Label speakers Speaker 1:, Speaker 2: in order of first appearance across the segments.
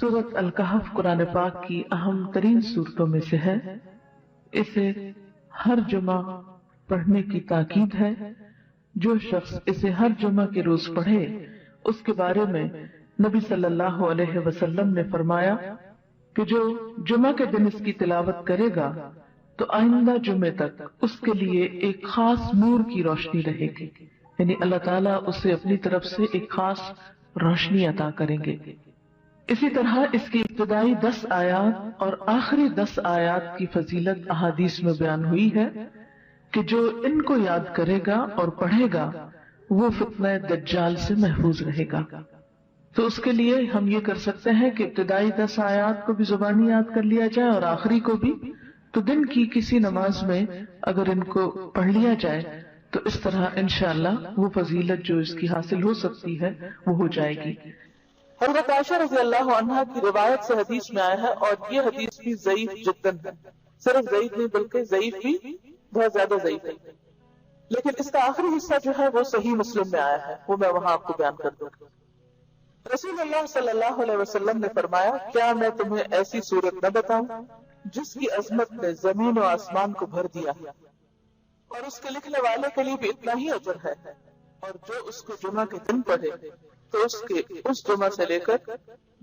Speaker 1: سورۃ الکہف قرآن پاک کی اہم ترین سورتوں میں سے ہے. اسے ہر جمعہ پڑھنے کی تاکید ہے. جو شخص اسے ہر جمعہ کے روز پڑھے اس کے بارے میں نبی صلی اللہ علیہ وسلم نے فرمایا کہ جو جمعہ کے دن اس کی تلاوت کرے گا تو آئندہ جمعے تک اس کے لیے ایک خاص نور کی روشنی رہے گی، یعنی اللہ تعالیٰ اسے اپنی طرف سے ایک خاص روشنی عطا کریں گے. اسی طرح اس کی ابتدائی 10 آیات اور آخری 10 آیات کی فضیلت احادیث میں بیان ہوئی ہے کہ جو ان کو یاد کرے گا اور پڑھے گا وہ فتنہ دجال سے محفوظ رہے گا. تو اس کے لیے ہم یہ کر سکتے ہیں کہ ابتدائی 10 آیات کو بھی زبانی یاد کر لیا جائے اور آخری کو بھی. تو دن کی کسی نماز میں اگر ان کو پڑھ لیا جائے تو اس طرح انشاءاللہ وہ فضیلت جو اس کی حاصل ہو سکتی ہے وہ ہو جائے گی.
Speaker 2: حضرت عائشہ رضی اللہ عنہا کی روایت سے حدیث میں آیا ہے، اور یہ حدیث بھی ضعیف جداً ہے. صرف ضعیف نہیں بلکہ ضعیف بھی بہت زیادہ ضعیف ہے، لیکن اس کا آخری حصہ جو ہے وہ صحیح مسلم میں آیا ہے، وہ میں وہاں آپ کو بیان کر دوں گا. رسول اللہ صلی اللہ علیہ وسلم نے فرمایا، کیا میں تمہیں ایسی صورت نہ بتاؤں جس کی عظمت نے زمین و آسمان کو بھر دیا ہے، اور اس کے لکھنے والے کے لیے بھی اتنا ہی اجر ہے، اور جو اس کو جمعہ کے دن پڑھے تو اس جمعہ سے لے کر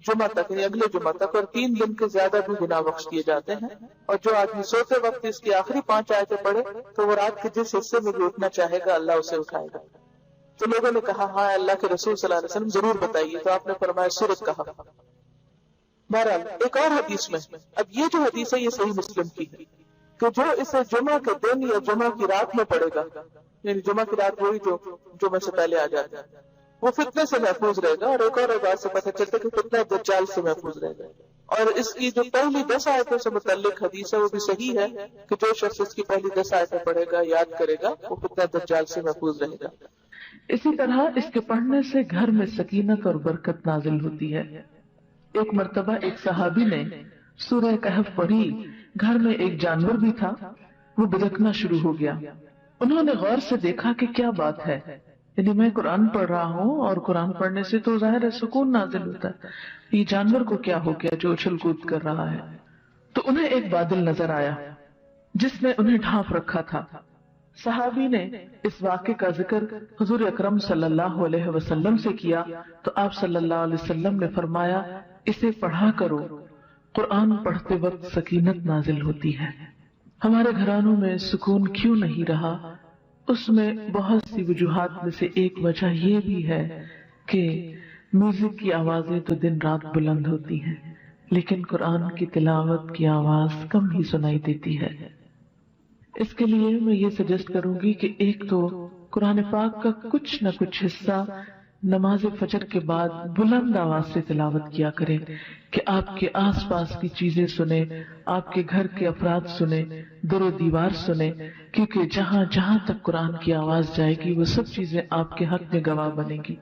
Speaker 2: جمعہ تک یعنی اگلے جمعہ تک اور 3 دن کے زیادہ بھی گناہ بخش دیے جاتے ہیں. اور جو آدمی سوتے وقت اس کی آخری 5 آیتیں پڑھے تو وہ رات کے جس حصے میں بھی اٹھنا چاہے گا اللہ اسے اٹھائے گا. تو لوگوں نے کہا ہاں اللہ کے رسول صلی اللہ علیہ وسلم ضرور بتائیے، تو آپ نے فرمایا سورۃ کہف. بہرحال ایک اور حدیث میں، اب یہ جو حدیث ہے یہ صحیح مسلم کی ہے کہ جو اسے جمعہ کے دن یا جمعہ کی رات میں پڑھے گا، یعنی جمعہ کی رات وہی جو جمعہ سے پہلے آ جاتا ہے، وہ فتنے سے محفوظ رہے گا. اور ایک اور بات سے پتہ چلتا ہے کہ فتنہ دجال سے محفوظ رہے گا. اور اس کی جو پہلی 10 آیتوں سے متعلق حدیث ہے وہ بھی صحیح ہے کہ جو شخص اس کی پہلی 10 آیتیں پڑھے گا، یاد کرے گا، وہ فتنہ دجال سے محفوظ رہے گا.
Speaker 1: اسی طرح اس کے پڑھنے سے گھر میں سکینت اور برکت نازل ہوتی ہے. ایک مرتبہ ایک صحابی نے سورہ کہف پڑھی. گھر میں ایک جانور بھی تھا، وہ بھڑکنا شروع ہو گیا. انہوں نے غور سے دیکھا کہ کیا بات ہے، یعنی میں قرآن پڑھ رہا ہوں اور قرآن پڑھنے سے تو ظاہر ہے سکون نازل ہوتا ہے، یہ جانور کو کیا ہو گیا جو اچھل کود کر رہا ہے. تو انہیں ایک بادل نظر آیا جس نے انہیں ڈھانپ رکھا تھا. صحابی نے اس واقعے کا ذکر حضور اکرم صلی اللہ علیہ وسلم سے کیا تو آپ صلی اللہ علیہ وسلم نے فرمایا اسے پڑھا کرو، قرآن پڑھتے وقت سکینت نازل ہوتی ہے. ہمارے گھرانوں میں سکون کیوں نہیں رہا؟ اس میں بہت سی وجوہات میں سے ایک وجہ یہ بھی ہے کہ میوزک کی آوازیں تو دن رات بلند ہوتی ہیں لیکن قرآن کی تلاوت کی آواز کم ہی سنائی دیتی ہے. اس کے لیے میں یہ سجیسٹ کروں گی کہ ایک تو قرآن پاک کا کچھ نہ کچھ حصہ نماز فجر کے بعد بلند آواز سے تلاوت کیا کریں کہ آپ کے آس پاس کی چیزیں سنیں، آپ کے گھر کے افراد سنیں، در و دیوار سنیں، کیونکہ جہاں جہاں تک قرآن کی آواز جائے گی وہ سب چیزیں آپ کے حق میں گواہ بنے گی.